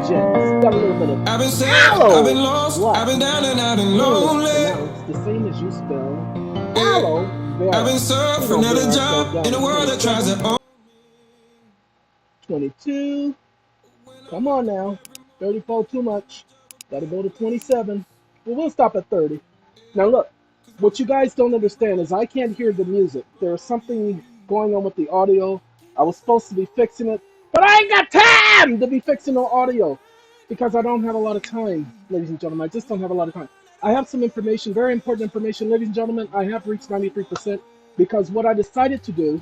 Got a little bit of I've been sad, aloe. I've been lost, What? I've been down and I've been Really lonely. pronounced the same as you spell aloe vera. I've been We're surfing gonna at bring a ourselves job down in to a world that tries 27, to own. 22. Come on now. 34 too much. Gotta go to 27. Well, we'll stop at 30. Now look, what you guys don't understand is I can't hear the music. There's something going on with the audio. I was supposed to be fixing it, but I ain't got time to be fixing no audio because I don't have a lot of time, ladies and gentlemen. I just don't have a lot of time. I have some information, very important information, ladies and gentlemen. I have reached 93% because what I decided to do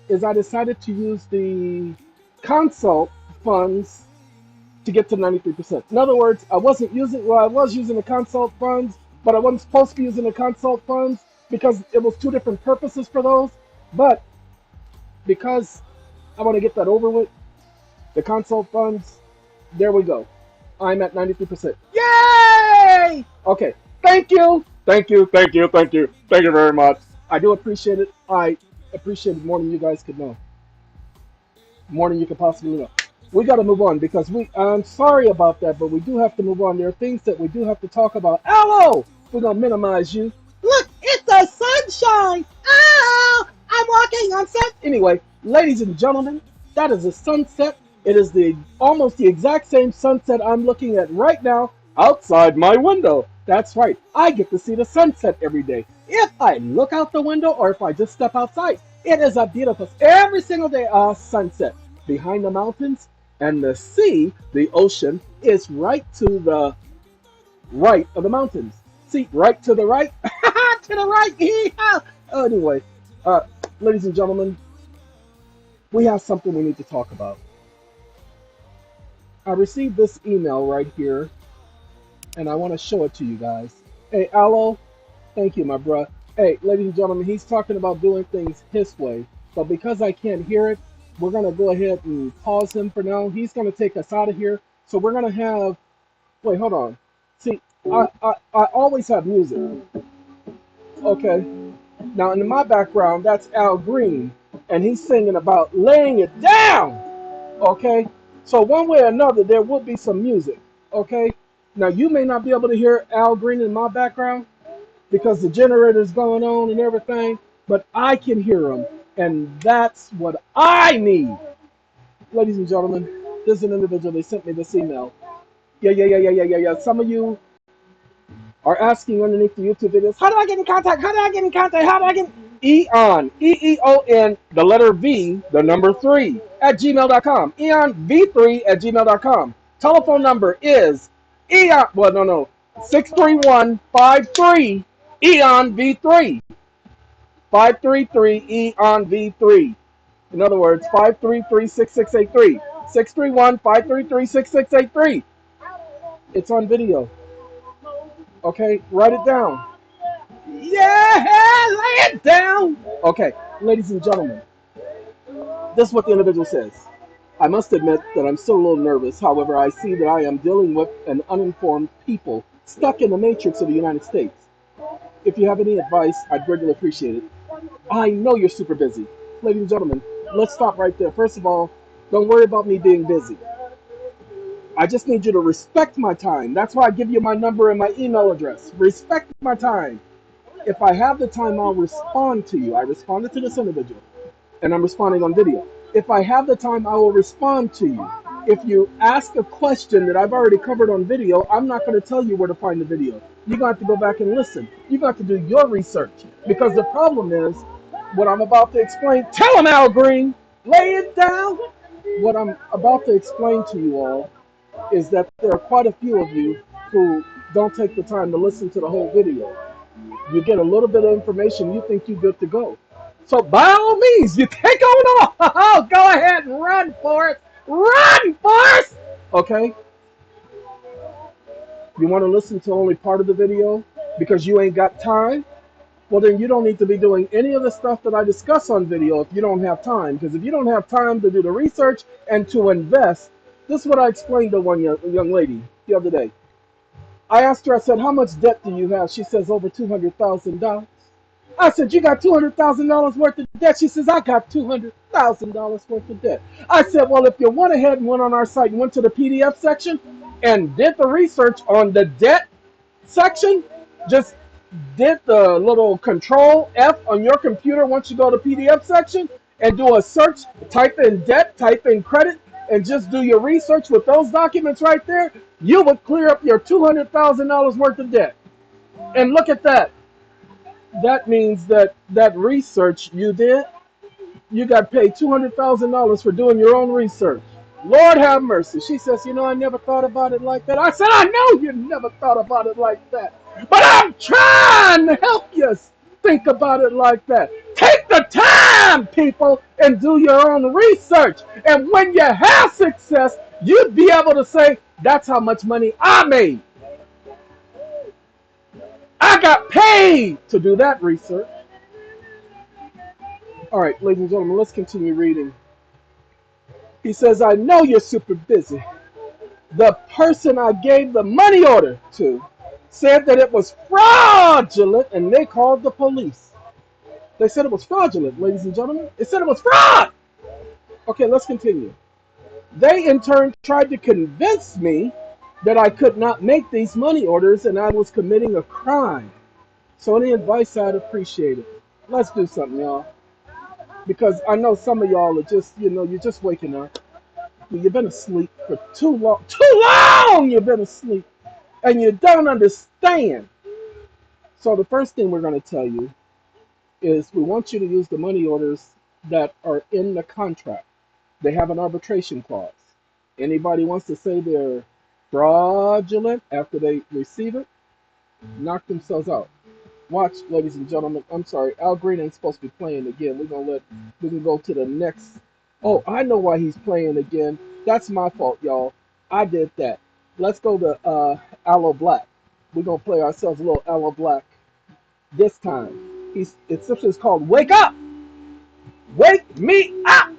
is I decided to use the consult funds to get to 93%. In other words, I wasn't using, well, I was using the consult funds, but I wasn't supposed to be using the consult funds because it was two different purposes for those. But because I want to get that over with, the consult funds, there we go. I'm at 93%. Yay! Okay, thank you. Thank you, thank you, thank you. Thank you very much. I do appreciate it. I appreciate it more than you guys could know. More than you could possibly know. We got to move on because I'm sorry about that, but we do have to move on. There are things that we do have to talk about. Hello! We're going to minimize you. Look, it's the sunshine. Oh, I'm walking on sun. Anyway, ladies and gentlemen, that is a sunset. It is the almost the exact same sunset I'm looking at right now outside my window. That's right. I get to see the sunset every day. If I look out the window or if I just step outside, it is a beautiful, every single day, sunset. Behind the mountains and the sea, the ocean, is right to the right of the mountains. See, right to the right, to the right. Yeah. Anyway, uh, ladies and gentlemen, we have something we need to talk about. I received this email right here, and I want to show it to you guys. Hey, Aloe, thank you, my bruh. Hey, ladies and gentlemen, he's talking about doing things his way, but because I can't hear it, we're going to go ahead and pause him for now. He's going to take us out of here. So we're going to have, wait, hold on. See, I always have music. Okay. Now, in my background, that's Al Green, and he's singing about laying it down. Okay. So one way or another, there will be some music. Okay. Now, you may not be able to hear Al Green in my background because the generator's going on and everything, but I can hear him, and that's what I need. Ladies and gentlemen, this is an individual. They sent me this email. Yeah. Some of you are asking underneath the YouTube videos, how do I get in contact? How do I get in contact? How do I get EON, EEON, the letter V, the number 3 at gmail.com. EONV3 at gmail.com. Telephone number is EON, well, no, 63153 EON V3. 533 EON V3. In other words, 533-6683. 631-533-6683. It's on video. Okay, write it down. Yeah, lay it down. Okay, ladies and gentlemen, this is what the individual says. I must admit that I'm still a little nervous. However, I see that I am dealing with an uninformed people stuck in the matrix of the United States. If you have any advice, I'd greatly appreciate it. I know you're super busy. Ladies and gentlemen, let's stop right there. First of all, don't worry about me being busy. I just need you to respect my time. That's why I give you my number and my email address. Respect my time. If I have the time, I'll respond to you. I responded to this individual, and I'm responding on video. If I have the time, I will respond to you. If you ask a question that I've already covered on video, I'm not going to tell you where to find the video. You're going to have to go back and listen. You're going to have to do your research. Because the problem is, what I'm about to explain, tell him, Al Green, lay it down. What I'm about to explain to you all is that there are quite a few of you who don't take the time to listen to the whole video. You get a little bit of information, you think you're good to go. So by all means, you take on off. Go ahead and run for it. Run, Forrest! Okay? You want to listen to only part of the video because you ain't got time? Well, then you don't need to be doing any of the stuff that I discuss on video if you don't have time. Because if you don't have time to do the research and to invest, this is what I explained to one young lady the other day. I asked her, I said, how much debt do you have? She says over $200,000. I said, you got $200,000 worth of debt? She says, I got $200,000 worth of debt. I said, well, if you went ahead and went on our site and went to the PDF section and did the research on the debt section, just did the little control F on your computer once you go to PDF section and do a search, type in debt, type in credit, and just do your research with those documents right there, you would clear up your $200,000 worth of debt. And look at that. That means that that research you did, you got paid $200,000 for doing your own research. Lord have mercy. She says, you know, I never thought about it like that. I said, I know you never thought about it like that. But I'm trying to help you think about it like that. Take the time, people, and do your own research. And when you have success, you'd be able to say, that's how much money I made. I got paid to do that research. All right, ladies and gentlemen, let's continue reading. He says, I know you're super busy. The person I gave the money order to said that it was fraudulent, and they called the police. They said it was fraudulent, ladies and gentlemen. They said it was fraud. Okay, let's continue. They, in turn, tried to convince me that I could not make these money orders and I was committing a crime. So any advice, I'd appreciate it. Let's do something, y'all. Because I know some of y'all are just, you're just waking up. You've been asleep for too long. Too long you've been asleep. And you don't understand. So the first thing we're going to tell you is we want you to use the money orders that are in the contract. They have an arbitration clause. Anybody wants to say they're fraudulent after they receive it, knock themselves out. Watch, ladies and gentlemen. I'm sorry, Al Green ain't supposed to be playing again. We can go to the next. Oh, I know why he's playing again. That's my fault, y'all. I did that. Let's go to Aloe Black. We're gonna play ourselves a little Aloe Black this time. It's called Wake Up! Wake Me Up!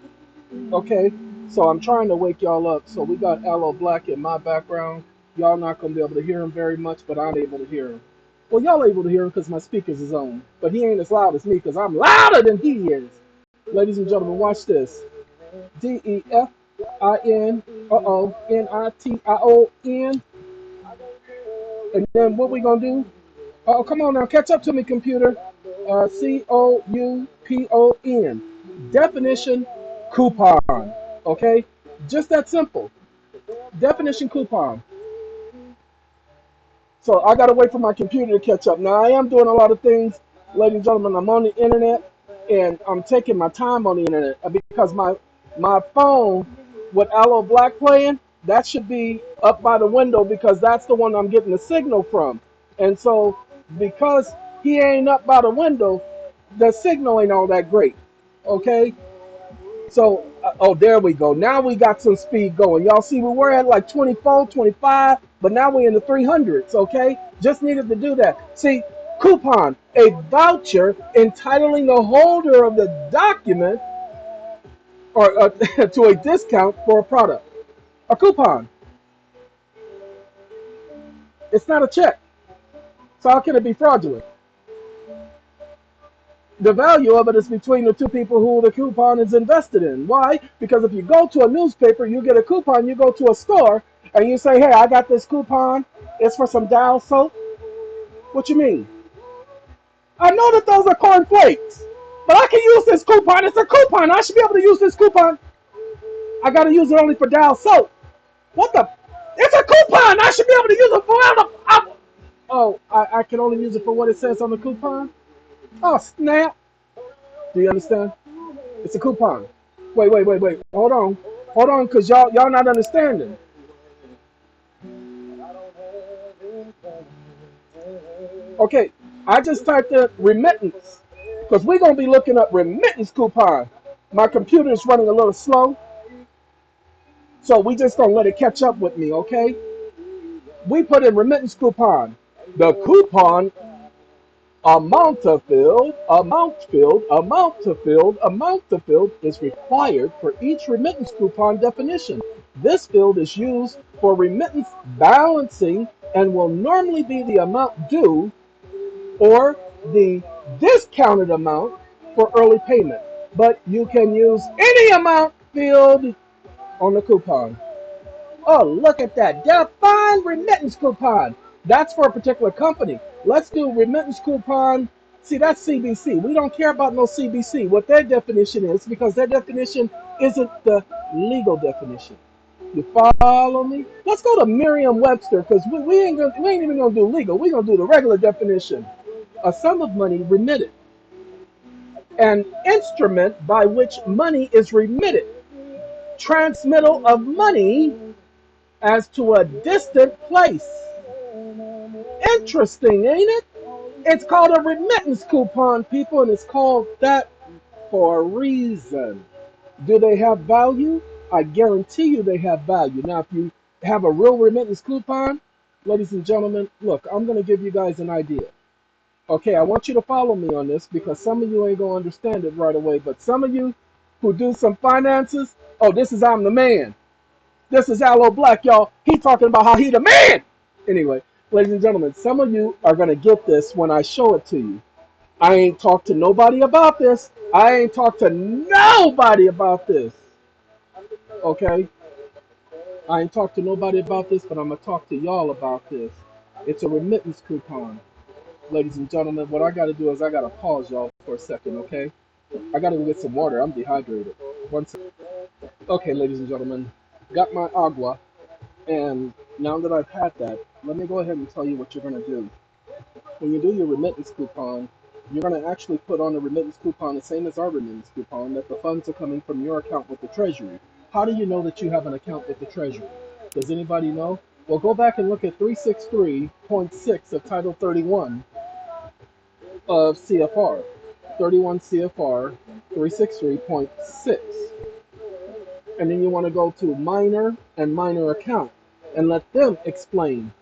Okay, so I'm trying to wake y'all up. So we got Aloe Black in my background. Y'all not gonna be able to hear him very much, but I'm able to hear him. Well, y'all able to hear him because my speakers is on. But he ain't as loud as me because I'm louder than he is. Ladies and gentlemen, watch this. DEFIN, and then what we gonna do? Oh, come on now, catch up to me, computer. COUPON. Definition coupon. Okay, just that simple. Definition coupon. So I gotta wait for my computer to catch up. Now I am doing a lot of things, ladies and gentlemen. I'm on the internet and I'm taking my time on the internet because my phone with Aloe Black playing, that should be up by the window because that's the one I'm getting the signal from. And so because he ain't up by the window, the signal ain't all that great. Okay? So, oh, there we go. Now we got some speed going. Y'all see, we were at like 24, 25, but now we're in the 300s, okay? Just needed to do that. See, coupon, a voucher entitling the holder of the document or to a discount for a product. A coupon. It's not a check. So how can it be fraudulent? The value of it is between the two people who the coupon is invested in. Why? Because if you go to a newspaper, you get a coupon, you go to a store, and you say, hey, I got this coupon. It's for some Dial soap. What you mean? I know that those are corn flakes, but I can use this coupon. It's a coupon. I should be able to use this coupon. I got to use it only for Dial soap. What the? It's a coupon. I should be able to use it for I can only use it for what it says on the coupon? Oh, snap. Do you understand? It's a coupon. Wait. Hold on, because y'all not understanding. Okay, I just typed in remittance because we're going to be looking up remittance coupon. My computer is running a little slow, so we just don't let it catch up with me, okay? We put in remittance coupon. The coupon amount to filled is required for each remittance coupon definition. This field is used for remittance balancing and will normally be the amount due or the discounted amount for early payment. But you can use any amount field on the coupon. Oh, look at that. Define remittance coupon. That's for a particular company. Let's do remittance coupon. See, that's CBC. We don't care about no CBC, what their definition is, because their definition isn't the legal definition. You follow me? Let's go to Merriam-Webster, because we ain't even gonna do legal. We're gonna do the regular definition. A sum of money remitted. An instrument by which money is remitted. Transmittal of money as to a distant place. Interesting, ain't it? It's called a remittance coupon, people, and it's called that for a reason. Do they have value? I guarantee you they have value. Now, if you have a real remittance coupon, ladies and gentlemen, look, I'm going to give you guys an idea. Okay, I want you to follow me on this because some of you ain't going to understand it right away, but some of you who do some finances, oh, this is I'm the man. This is Aloe Black, y'all. He talking about how he the man. Anyway, ladies and gentlemen, some of you are going to get this when I show it to you. I ain't talked to nobody about this. I ain't talked to nobody about this. Okay? I ain't talked to nobody about this, but I'm going to talk to y'all about this. It's a remittance coupon. Ladies and gentlemen, what I got to do is I got to pause y'all for a second, okay? I got to go get some water. I'm dehydrated. One second. Okay, ladies and gentlemen, got my agua. And now that I've had that, let me go ahead and tell you what you're going to do. When you do your remittance coupon, you're going to actually put on the remittance coupon the same as our remittance coupon, that the funds are coming from your account with the Treasury. How do you know that you have an account with the Treasury? Does anybody know? Well, go back and look at 363.6 of Title 31 of CFR. 31 CFR 363.6. And then you want to go to minor and minor account and let them explain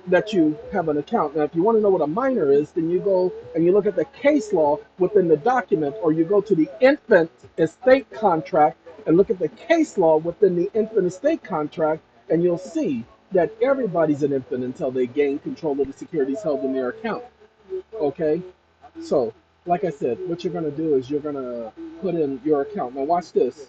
that you have an account. Now, if you want to know what a minor is, then you go and you look at the case law within the document, or you go to the infant estate contract and look at the case law within the infant estate contract, and you'll see that everybody's an infant until they gain control of the securities held in their account. Okay? So, like I said, what you're going to do is you're going to put in your account. Now, watch this.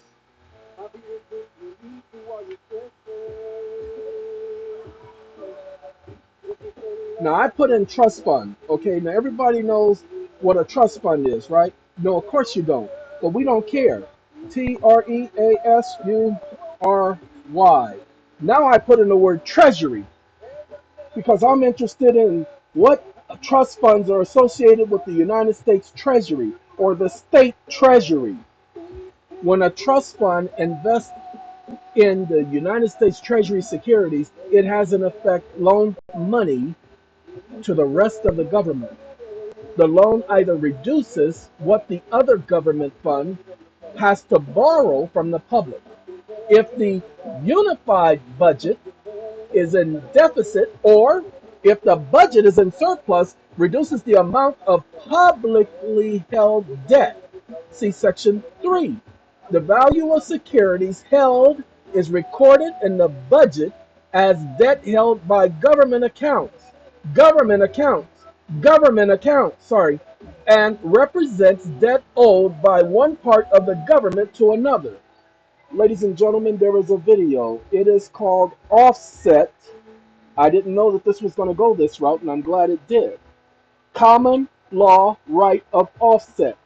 Now, I put in trust fund, okay? Now, everybody knows what a trust fund is, right? No, of course you don't, but we don't care. Treasury. Now I put in the word treasury because I'm interested in what trust funds are associated with the United States Treasury or the state treasury. When a trust fund invests in the United States Treasury securities, it has in effect loaned money to the rest of the government. The loan either reduces what the other government fund has to borrow from the public. If the unified budget is in deficit, or if the budget is in surplus, reduces the amount of publicly held debt. See Section 3. The value of securities held is recorded in the budget as debt held by government accounts, and represents debt owed by one part of the government to another. Ladies and gentlemen, there is a video. It is called Offset. I didn't know that this was going to go this route, and I'm glad it did. Common Law Right of Offset.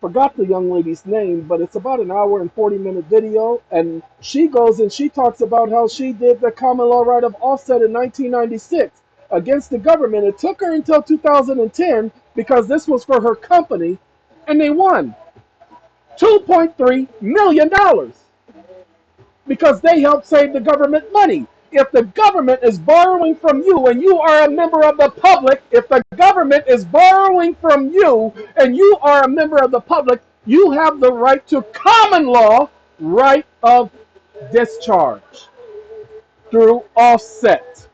Forgot the young lady's name, but it's about an hour and 40-minute video, and she goes and she talks about how she did the common law right of offset in 1996 against the government. It took her until 2010 because this was for her company, and they won $2.3 million because they helped save the government money. If the government is borrowing from you and you are a member of the public, if the government is borrowing from you and you are a member of the public, you have the right to common law right of discharge through offset.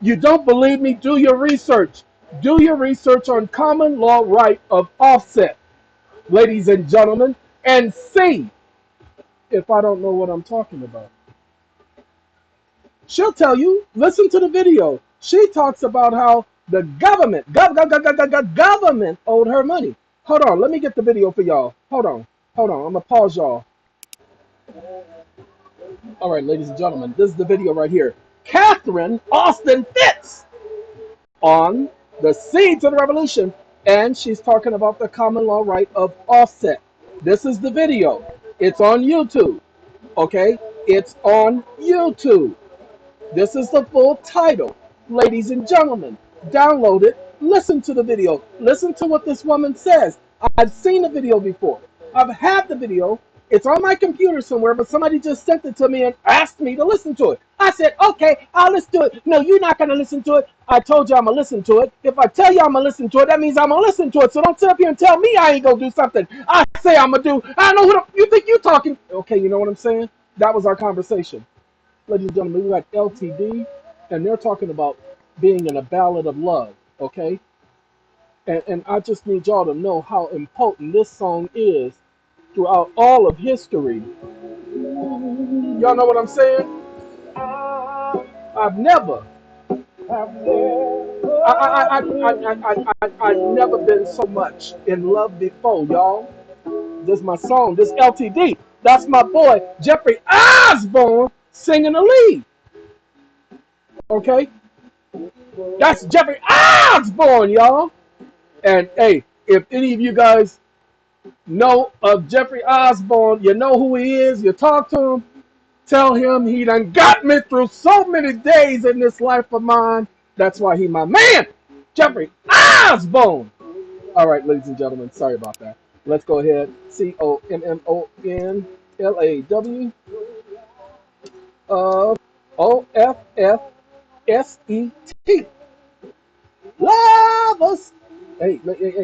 You don't believe me? Do your research. Do your research on common law right of offset, ladies and gentlemen, and see if I don't know what I'm talking about. She'll tell you, listen to the video. She talks about how The government owed her money. Hold on, let me get the video for y'all. Hold on. I'm gonna pause y'all. All right, ladies and gentlemen, this is the video right here. Catherine Austin Fitz on the seeds of the revolution, and she's talking about the common law right of offset. This is the video. It's on YouTube. Okay, it's on YouTube. This is the full title. Ladies and gentlemen, download it, listen to the video, listen to what this woman says. I've seen the video before. I've had the video. It's on my computer somewhere, but somebody just sent it to me and asked me to listen to it. I said, okay, I'll listen to it. No, you're not going to listen to it. I told you I'm going to listen to it. If I tell you I'm going to listen to it, that means I'm going to listen to it. So don't sit up here and tell me I ain't going to do something. I say I'm going to do. I don't know who you think you're talking. Okay, you know what I'm saying? That was our conversation. Ladies and gentlemen, we got LTD, and they're talking about being in a ballad of love, okay? And I just need y'all to know how important this song is throughout all of history. Y'all know what I'm saying? I've never, I've never been so much in love before, y'all. This is my song. This LTD. That's my boy Jeffrey Osborne singing the lead. Okay, that's Jeffrey Osborne, y'all. And hey, if any of you guys know of Jeffrey Osborne, you know who he is, you talk to him, tell him he done got me through so many days in this life of mine. That's why he my man, Jeffrey Osborne. All right, ladies and gentlemen, sorry about that. Let's go ahead. COMMONLAW OFFSET. Love us. Hey,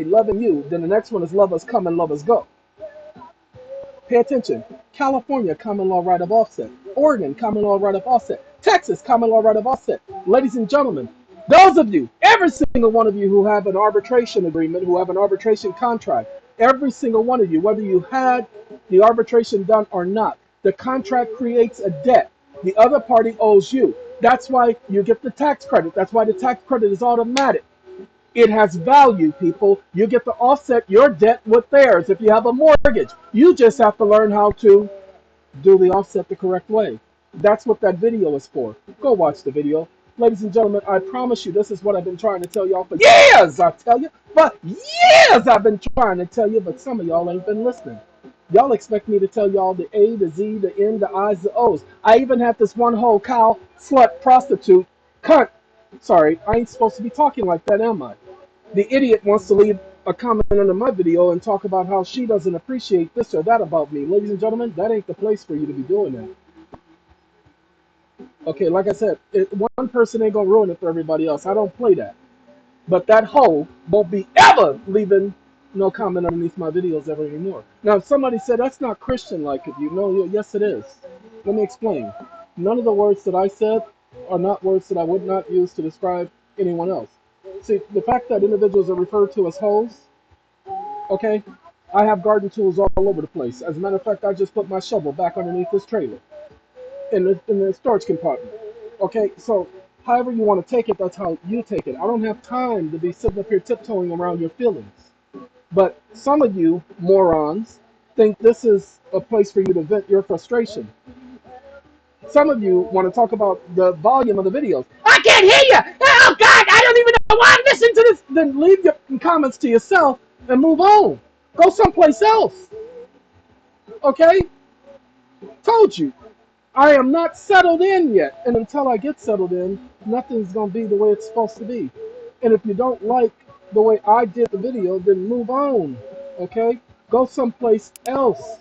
loving you. Then the next one is love us come and love us go. Pay attention. California, common law right of offset. Oregon, common law right of offset. Texas, common law right of offset. Ladies and gentlemen, those of you, every single one of you who have an arbitration agreement, who have an arbitration contract, every single one of you, whether you had the arbitration done or not, the contract creates a debt. The other party owes you. That's why you get the tax credit. That's why the tax credit is automatic. It has value, people. You get to offset your debt with theirs. If you have a mortgage, you just have to learn how to do the offset the correct way. That's what that video is for. Go watch the video. Ladies and gentlemen, I promise you this is what I've been trying to tell y'all for years, I tell you. But years I've been trying to tell you, but some of y'all ain't been listening. Y'all expect me to tell y'all the A, the Z, the N, the I's, the O's. I even have this one whole cow, slut, prostitute, cunt. Sorry, I ain't supposed to be talking like that, am I? The idiot wants to leave a comment under my video and talk about how she doesn't appreciate this or that about me. Ladies and gentlemen, that ain't the place for you to be doing that. Okay, like I said, one person ain't gonna ruin it for everybody else. I don't play that. But that hoe won't be ever leaving no comment underneath my videos ever anymore. Now, if somebody said that's not Christian-like of you, no, yes it is. Let me explain. None of the words that I said are not words that I would not use to describe anyone else. See, the fact that individuals are referred to as hoes, okay, I have garden tools all over the place. As a matter of fact, I just put my shovel back underneath this trailer in the storage compartment. Okay, so however you want to take it, that's how you take it. I don't have time to be sitting up here tiptoeing around your feelings. But some of you morons think this is a place for you to vent your frustration. Some of you want to talk about the volume of the videos. I can't hear you! Oh God, I don't even know why I'm listening to this! Then leave your comments to yourself and move on. Go someplace else. Okay? Told you. I am not settled in yet. And until I get settled in, nothing's going to be the way it's supposed to be. And if you don't like the way I did the video, then move on. Okay? Go someplace else.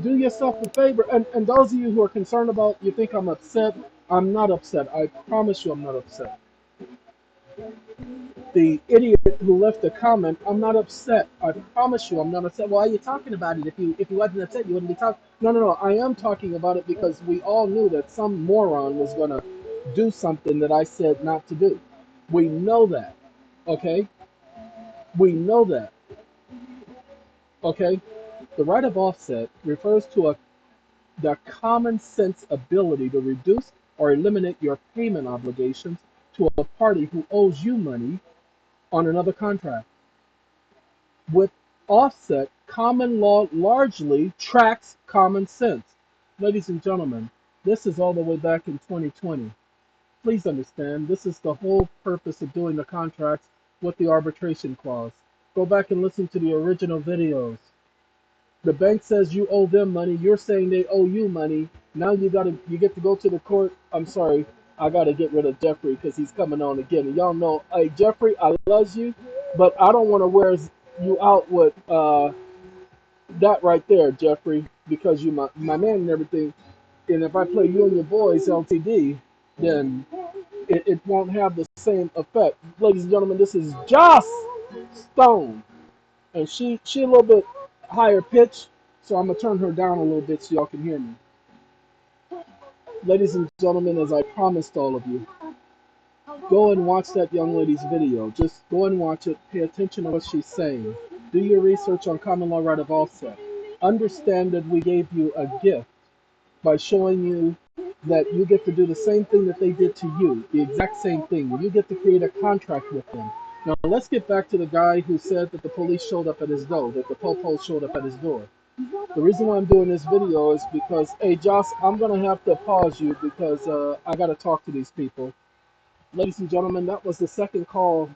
Do yourself a favor. And those of you who are concerned about, you think I'm upset, I'm not upset. I promise you I'm not upset. The idiot who left the comment, I'm not upset. I promise you I'm not upset. Why are you talking about it? If you wasn't upset, you wouldn't be talking. No. I am talking about it because we all knew that some moron was going to do something that I said not to do. We know that. Okay? We know that. Okay? The right of offset refers to the common sense ability to reduce or eliminate your payment obligations to a party who owes you money on another contract. With offset, common law largely tracks common sense. Ladies and gentlemen, this is all the way back in 2020. Please understand, this is the whole purpose of doing the contracts with the arbitration clause. Go back and listen to the original videos. The bank says you owe them money. You're saying they owe you money. Now you get to go to the court. I'm sorry, I gotta get rid of Jeffrey because he's coming on again. And y'all know, hey Jeffrey, I love you, but I don't want to wear you out with that right there, Jeffrey, because you my man and everything. And if I play you and your boys LTD, then it won't have the same effect. Ladies and gentlemen, this is Joss Stone, and she a little bit higher pitch, so I'm gonna turn her down a little bit so y'all can hear me. Ladies and gentlemen, as I promised all of you, go and watch that young lady's video. Just go and watch it. Pay attention to what she's saying. Do your research on common law right of offset. Understand that we gave you a gift by showing you that you get to do the same thing that they did to you, the exact same thing. You get to create a contract with them. Now let's get back to the guy who said that the police showed up at his door, that the po-po showed up at his door. The reason why I'm doing this video is because, hey Joss, I'm going to have to pause you because I got to talk to these people. Ladies and gentlemen, that was the second call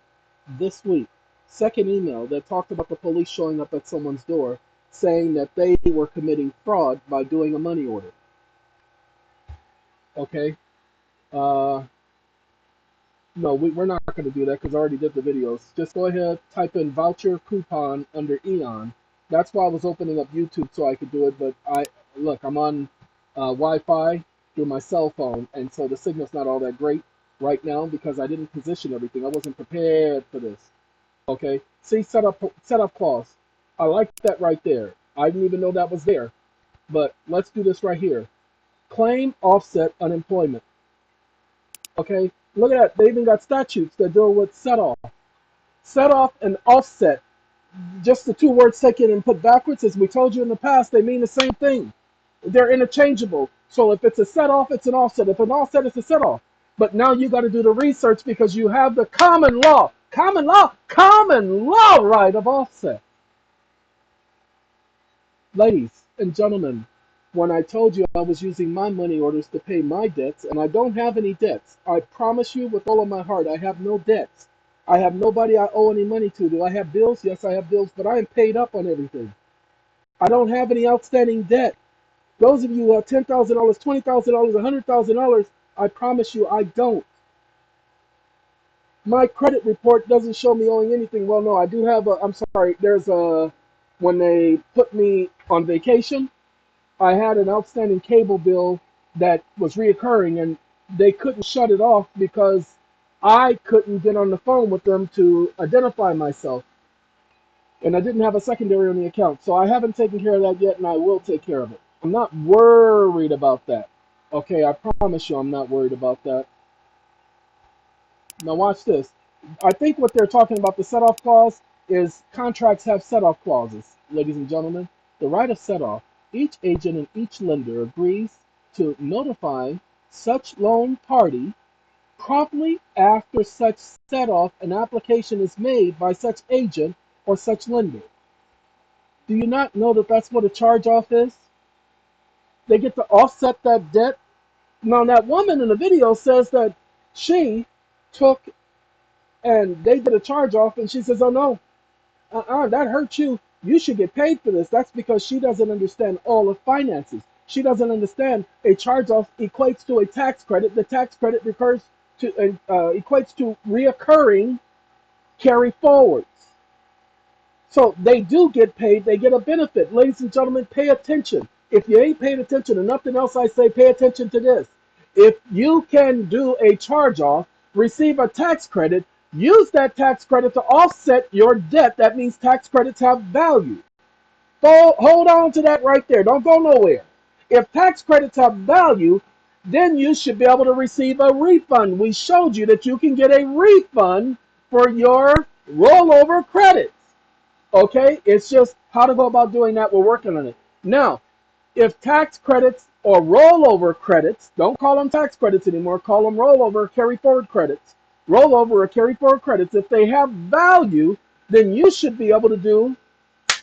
this week, second email that talked about the police showing up at someone's door saying that they were committing fraud by doing a money order. Okay? No, we're not going to do that because I already did the videos. Just go ahead, type in voucher coupon under EON. That's why I was opening up YouTube so I could do it, but I'm on Wi-Fi through my cell phone, and so the signal's not all that great right now because I didn't position everything. I wasn't prepared for this. Okay? See, setup clause. I like that right there. I didn't even know that was there. But let's do this right here. Claim offset unemployment. Okay? Look at that. They even got statutes that deal with set off. Set off and offset. Just the two words taken and put backwards, as we told you in the past, they mean the same thing. They're interchangeable. So if it's a set off, it's an offset. If an offset, it's a set off. But now you got to do the research because you have the common law right of offset. Ladies and gentlemen, when I told you I was using my money orders to pay my debts, and I don't have any debts, I promise you with all of my heart, I have no debts. I have nobody I owe any money to. Do I have bills? Yes, I have bills, but I am paid up on everything. I don't have any outstanding debt. Those of you who have $10,000, $20,000, $100,000, I promise you I don't. My credit report doesn't show me owing anything. Well, no, I do have when they put me on vacation, I had an outstanding cable bill that was reoccurring, and they couldn't shut it off because I couldn't get on the phone with them to identify myself. And I didn't have a secondary on the account. So I haven't taken care of that yet, and I will take care of it. I'm not worried about that. Okay, I promise you I'm not worried about that. Now watch this. I think what they're talking about, the set-off clause, is contracts have set-off clauses, ladies and gentlemen. The right of set-off. Each agent and each lender agrees to notify such loan party promptly after such set-off an application is made by such agent or such lender. Do you not know that that's what a charge-off is? They get to offset that debt. Now that woman in the video says that she took and they did a charge-off, and she says, oh no, that hurt you. You should get paid for this. That's because she doesn't understand all of finances. She doesn't understand a charge-off equates to a tax credit. The tax credit equates to reoccurring carry forwards. So they do get paid. They get a benefit. Ladies and gentlemen, pay attention. If you ain't paying attention to nothing else I say, pay attention to this. If you can do a charge-off, receive a tax credit, use that tax credit to offset your debt. That means tax credits have value. Hold on to that right there. Don't go nowhere. If tax credits have value, then you should be able to receive a refund. We showed you that you can get a refund for your rollover credits. Okay? It's just how to go about doing that. We're working on it. Now, if tax credits or rollover credits, don't call them tax credits anymore, call them rollover carry forward credits. rollover or carry forward credits, if they have value, then you should be able to do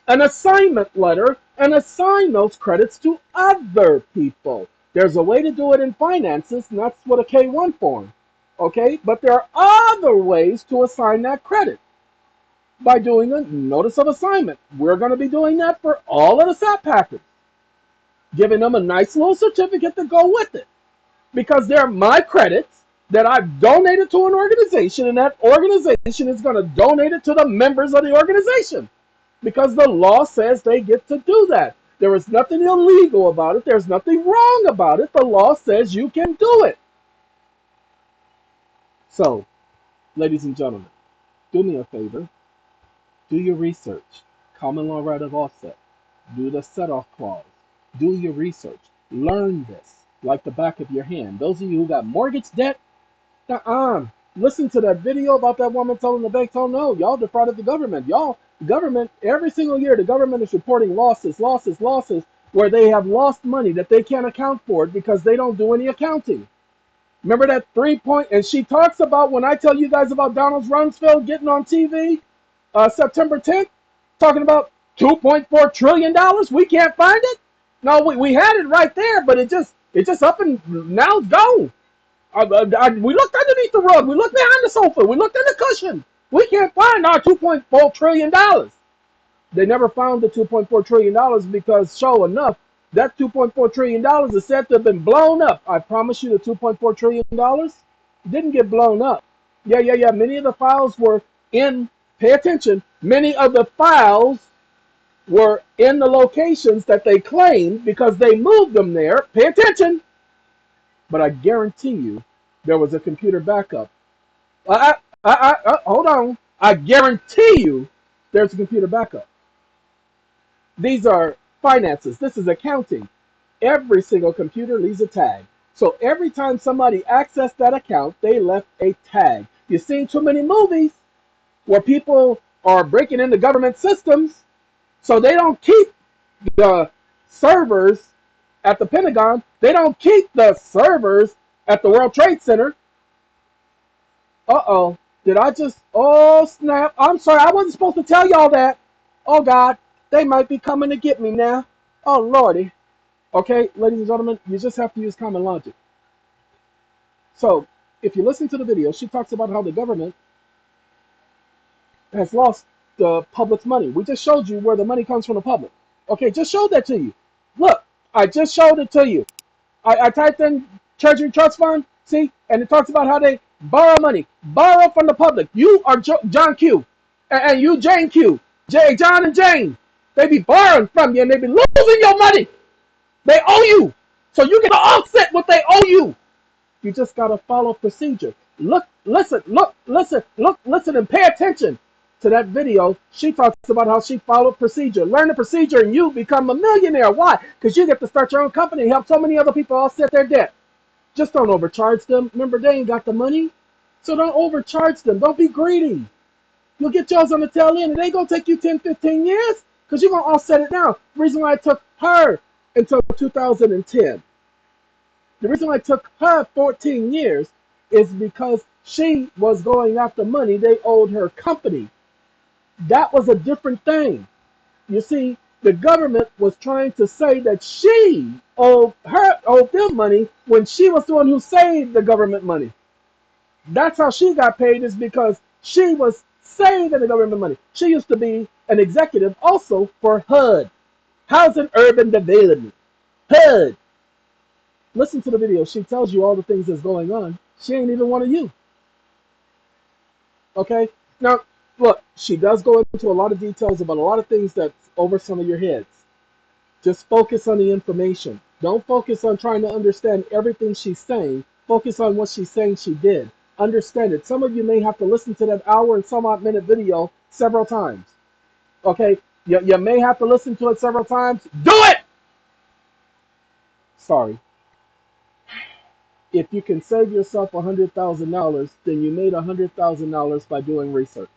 an assignment letter and assign those credits to other people. There's a way to do it in finances, and that's what a K1 form. Okay, but there are other ways to assign that credit by doing a notice of assignment. We're going to be doing that for all of the SAP packers, giving them a nice little certificate to go with it, because they're my credits that I've donated to an organization, and that organization is going to donate it to the members of the organization, because the law says they get to do that. There is nothing illegal about it. There's nothing wrong about it. The law says you can do it. So, ladies and gentlemen, do me a favor. Do your research. Common law right of offset. Do the set-off clause. Do your research. Learn this like the back of your hand. Those of you who got mortgage debt, listen to that video about that woman telling the bank, no, y'all defrauded the government. Government, every single year, the government is reporting losses, where they have lost money that they can't account for it because they don't do any accounting. Remember that 3 point, and she talks about, when I tell you guys about Donald Rumsfeld getting on TV, September 10th, talking about $2.4 trillion. We can't find it. No, we had it right there, but it just up and now it's gone. We looked underneath the rug. We looked behind the sofa. We looked in the cushion. We can't find our $2.4 trillion. They never found the $2.4 trillion because, sure enough, that $2.4 trillion is said to have been blown up. I promise you the $2.4 trillion didn't get blown up. Yeah. Many of the files were in, pay attention, many of the files were in the locations that they claimed because they moved them there. Pay attention. But I guarantee you there was a computer backup. Hold on. I guarantee you there's a computer backup. These are finances. This is accounting. Every single computer leaves a tag. So every time somebody accessed that account, they left a tag. You've seen too many movies where people are breaking into government systems, so they don't keep the servers at the Pentagon. They don't keep the servers at the World Trade Center. Uh-oh. Did I just... Oh, snap. I'm sorry. I wasn't supposed to tell y'all that. Oh, God. They might be coming to get me now. Oh, Lordy. Okay, ladies and gentlemen, you just have to use common logic. So, if you listen to the video, she talks about how the government has lost the public's money. We just showed you where the money comes from the public. Okay, just showed that to you. Look, I just showed it to you. I typed in Treasury Trust Fund, see, and it talks about how they borrow money. Borrow from the public. You are John Q. And you Jane Q. John and Jane. They be borrowing from you and they be losing your money. They owe you. So you get to offset what they owe you. You just got to follow procedure. Listen, and pay attention to that video. She talks about how she followed procedure. Learn the procedure and you become a millionaire. Why? Because you get to start your own company and help so many other people offset their debt. Just don't overcharge them. Remember, they ain't got the money. So don't overcharge them. Don't be greedy. You'll get yours on the tail end. It ain't going to take you 10, 15 years because you're going to offset it now. The reason why it took her until 2010. The reason why it took her 14 years is because she was going after money they owed her company. That was a different thing. You see, the government was trying to say that she owed them money when she was the one who saved the government money. That's how she got paid, is because she was saving the government money. She used to be an executive also for HUD, Housing Urban Development. HUD. Listen to the video. She tells you all the things that's going on. She ain't even one of you. Okay? Now, look, she does go into a lot of details about a lot of things that's over some of your heads. Just focus on the information. Don't focus on trying to understand everything she's saying. Focus on what she's saying she did. Understand it. Some of you may have to listen to that hour and some odd minute video several times. Okay? You may have to listen to it several times. Do it! Sorry. If you can save yourself $100,000, then you made $100,000 by doing research.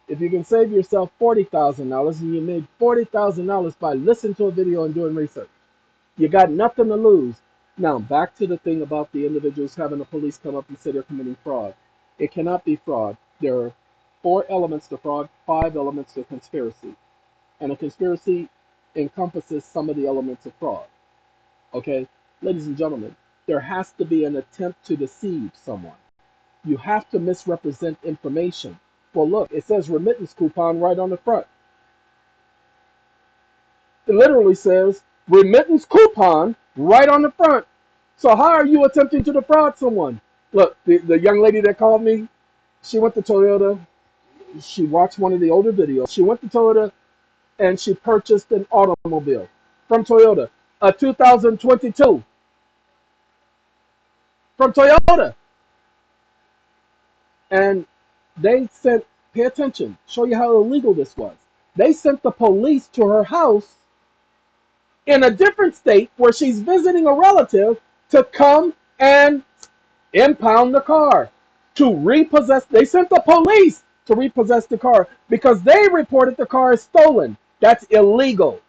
If you can save yourself $40,000, then you made $40,000 by listening to a video and doing research. You got nothing to lose. Now, back to the thing about the individuals having the police come up and say they're committing fraud. It cannot be fraud. There are 4 elements to fraud, 5 elements to conspiracy. And a conspiracy encompasses some of the elements of fraud. Okay? Ladies and gentlemen, there has to be an attempt to deceive someone. You have to misrepresent information. Well, look, it says remittance coupon right on the front. It literally says remittance coupon right on the front. So how are you attempting to defraud someone? Look, the young lady that called me, she went to Toyota. She watched one of the older videos. She went to Toyota and she purchased an automobile from Toyota, a 2022 from Toyota. And they sent, pay attention, show you how illegal this was. They sent the police to her house in a different state where she's visiting a relative to come and impound the car, to repossess. They sent the police to repossess the car because they reported the car as stolen. That's illegal.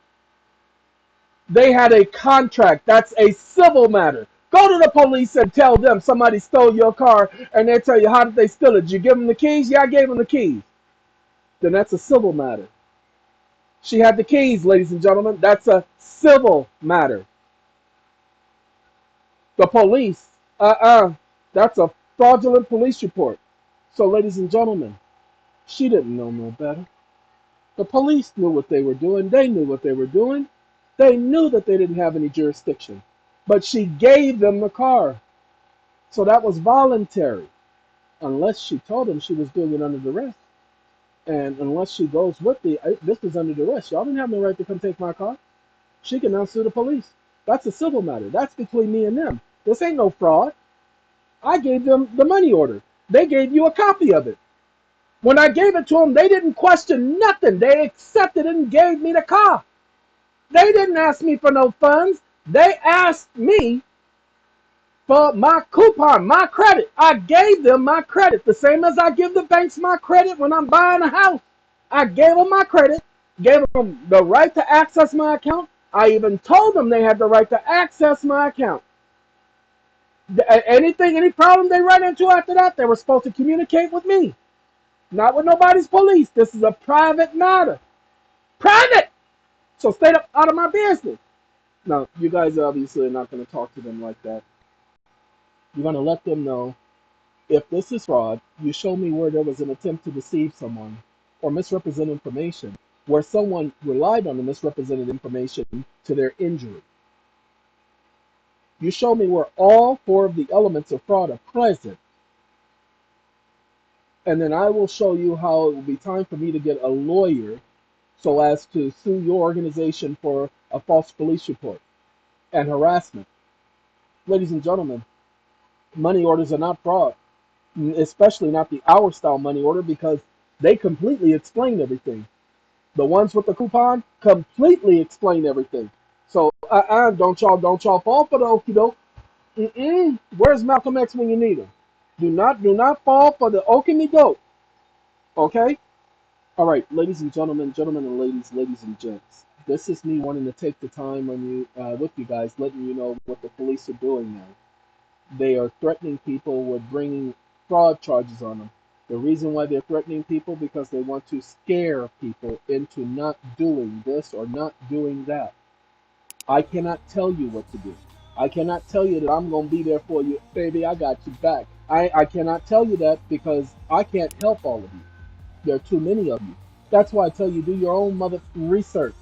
They had a contract. That's a civil matter. Go to the police and tell them somebody stole your car, and they tell you, how did they steal it? Did you give them the keys? Yeah, I gave them the keys. Then that's a civil matter. She had the keys, ladies and gentlemen. That's a civil matter. The police, that's a fraudulent police report. So, ladies and gentlemen, she didn't know no better. The police knew what they were doing. They knew what they were doing. They knew that they didn't have any jurisdiction. But she gave them the car. So that was voluntary. Unless she told them she was doing it under duress. And unless she goes with this is under duress. Y'all didn't have no right to come take my car. She can now sue the police. That's a civil matter. That's between me and them. This ain't no fraud. I gave them the money order. They gave you a copy of it. When I gave it to them, they didn't question nothing. They accepted it and gave me the car. They didn't ask me for no funds. They asked me for my coupon, my credit. I gave them my credit, the same as I give the banks my credit when I'm buying a house. I gave them my credit, gave them the right to access my account. I even told them they had the right to access my account. Any problem they run into after that, they were supposed to communicate with me. Not with nobody's police. This is a private matter. Private! So stay out of my business. Now, you guys obviously are not going to talk to them like that. You're going to let them know, if this is fraud, you show me where there was an attempt to deceive someone or misrepresent information, where someone relied on the misrepresented information to their injury. You show me where all 4 of the elements of fraud are present. And then I will show you how it will be time for me to get a lawyer so as to sue your organization for a false police report and harassment. Ladies and gentlemen, money orders are not fraud, especially not the Our Style money order, because they completely explain everything. The ones with the coupon completely explain everything. So don't y'all fall for the okie doke. Where's Malcolm X when you need him? Do not fall for the okie doke. Okay? All right, ladies and gentlemen, and ladies and gents. This is me wanting to take the time with you guys, letting you know what the police are doing now. They are threatening people with bringing fraud charges on them. The reason why they're threatening people, because they want to scare people into not doing this or not doing that. I cannot tell you what to do. I cannot tell you that I'm going to be there for you. Baby, I got you back. I cannot tell you that because I can't help all of you. There are too many of you. That's why I tell you, do your own mother research.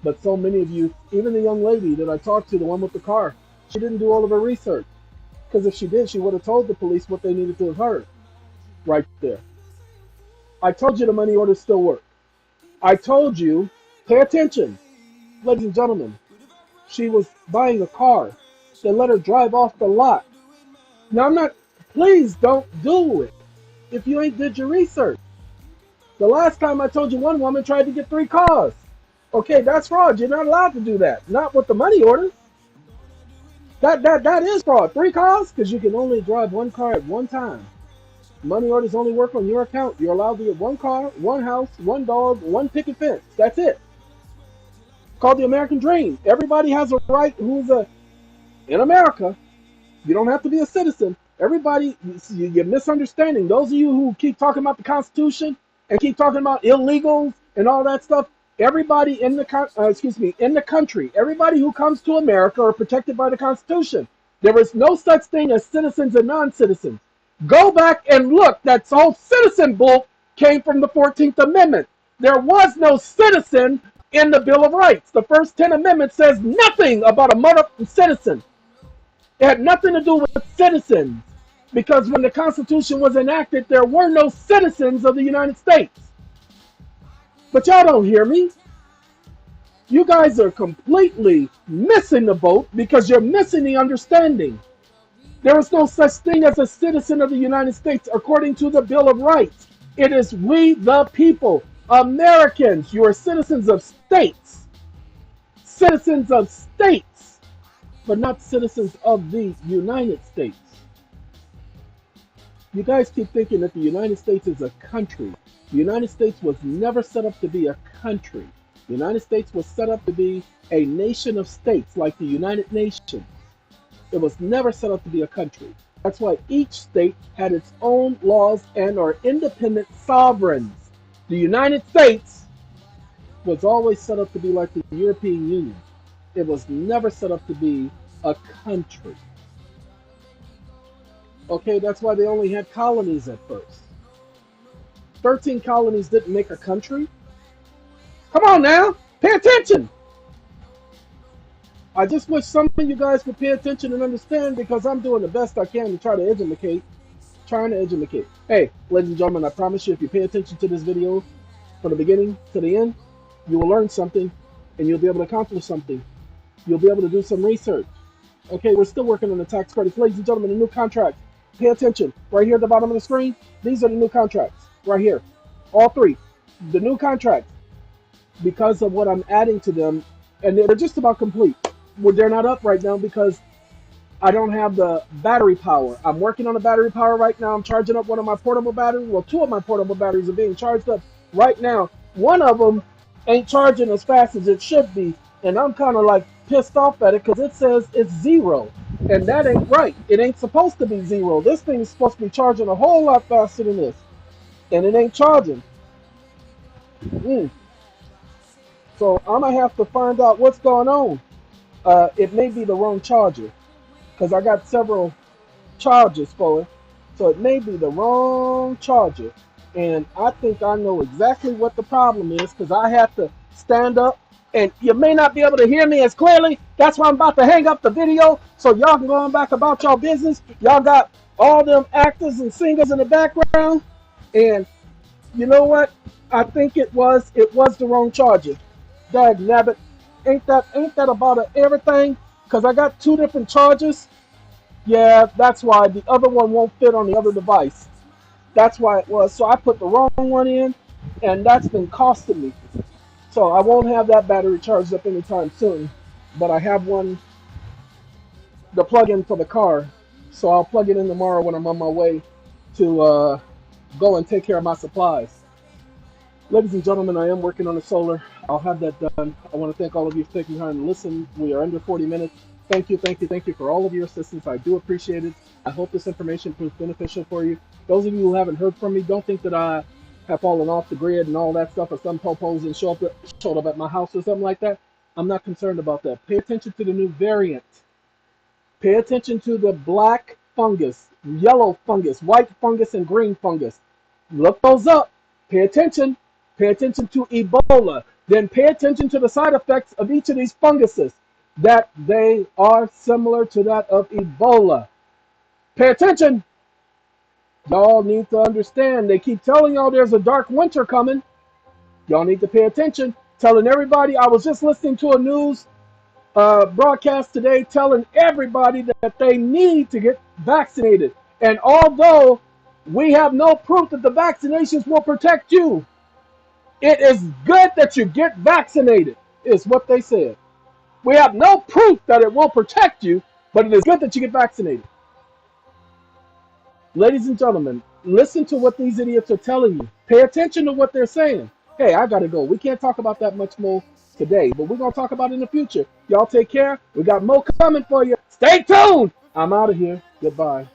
But so many of you, even the young lady that I talked to, the one with the car, she didn't do all of her research. Because if she did, she would have told the police what they needed to have heard. Right there. I told you the money orders still work. I told you, pay attention. Ladies and gentlemen, she was buying a car. They let her drive off the lot. Now please don't do it if you ain't did your research. The last time I told you, one woman tried to get 3 cars. Okay, that's fraud. You're not allowed to do that. Not with the money orders. That is fraud. 3 cars? Because you can only drive 1 car at one time. Money orders only work on your account. You're allowed to get 1 car, 1 house, 1 dog, 1 picket fence. That's it. Called the American Dream. Everybody has a right in America. You don't have to be a citizen. Everybody, you're misunderstanding. Those of you who keep talking about the Constitution and keep talking about illegals and all that stuff, everybody in in the country, everybody who comes to America are protected by the Constitution. There is no such thing as citizens and non-citizens. Go back and look. That whole citizen bull came from the 14th Amendment. There was no citizen in the Bill of Rights. The first 10 amendments says nothing about a mother citizen. It had nothing to do with citizens, because when the Constitution was enacted, there were no citizens of the United States. But y'all don't hear me. You guys are completely missing the boat because you're missing the understanding. There is no such thing as a citizen of the United States according to the Bill of Rights. It is we the people, Americans. You are citizens of states. Citizens of states, but not citizens of the United States. You guys keep thinking that the United States is a country. The United States was never set up to be a country. The United States was set up to be a nation of states like the United Nations. It was never set up to be a country. That's why each state had its own laws and are independent sovereigns. The United States was always set up to be like the European Union. It was never set up to be a country. Okay, that's why they only had colonies at first. 13 colonies didn't make a country. Come on now, pay attention. I just wish some of you guys would pay attention and understand, because I'm doing the best I can to try to educate. Hey, ladies and gentlemen, I promise you, if you pay attention to this video from the beginning to the end, you will learn something and you'll be able to accomplish something. You'll be able to do some research. Okay, we're still working on the tax credits. Ladies and gentlemen, the new contracts. Pay attention. Right here at the bottom of the screen, these are the new contracts. Right here. All three. The new contracts. Because of what I'm adding to them, and they're just about complete. Well, they're not up right now because I don't have the battery power. I'm working on the battery power right now. I'm charging up one of my portable batteries. Well, two of my portable batteries are being charged up right now. One of them ain't charging as fast as it should be, and I'm kind of like pissed off at it because it says it's 0, and that ain't right. It ain't supposed to be 0. This thing is supposed to be charging a whole lot faster than this, and it ain't charging. So I'm gonna have to find out what's going on. It may be the wrong charger, because I got several chargers for it, so it may be the wrong charger. And I think I know exactly what the problem is, because I have to stand up, and you may not be able to hear me as clearly. That's why I'm about to hang up the video, so y'all can go on back about y'all business. Y'all got all them actors and singers in the background, and you know what? I think it was the wrong charger. Dag nabbit. Ain't that about everything? Because I got 2 different chargers. Yeah, that's why the other one won't fit on the other device. That's why it was. So I put the wrong one in, and that's been costing me. So I won't have that battery charged up anytime soon. But I have one, the plug-in for the car. So I'll plug it in tomorrow when I'm on my way to go and take care of my supplies. Ladies and gentlemen, I am working on the solar. I'll have that done. I want to thank all of you for taking time to listen. We are under 40 minutes. Thank you for all of your assistance. I do appreciate it. I hope this information proves beneficial for you. Those of you who haven't heard from me, don't think that I have fallen off the grid and all that stuff, or some popos and showed up at my house or something like that. I'm not concerned about that. Pay attention to the new variant. Pay attention to the black fungus, yellow fungus, white fungus, and green fungus. Look those up. Pay attention. Pay attention to Ebola. Then pay attention to the side effects of each of these funguses, that they are similar to that of Ebola. Pay attention. Y'all need to understand. They keep telling y'all there's a dark winter coming. Y'all need to pay attention. Telling everybody. I was just listening to a news broadcast today telling everybody that they need to get vaccinated. And although we have no proof that the vaccinations will protect you, it is good that you get vaccinated, is what they said. We have no proof that it will protect you, but it is good that you get vaccinated. Ladies and gentlemen, listen to what these idiots are telling you. Pay attention to what they're saying. Hey, I gotta go. We can't talk about that much more today, but we're gonna talk about it in the future. Y'all take care. We got more coming for you. Stay tuned. I'm out of here. Goodbye.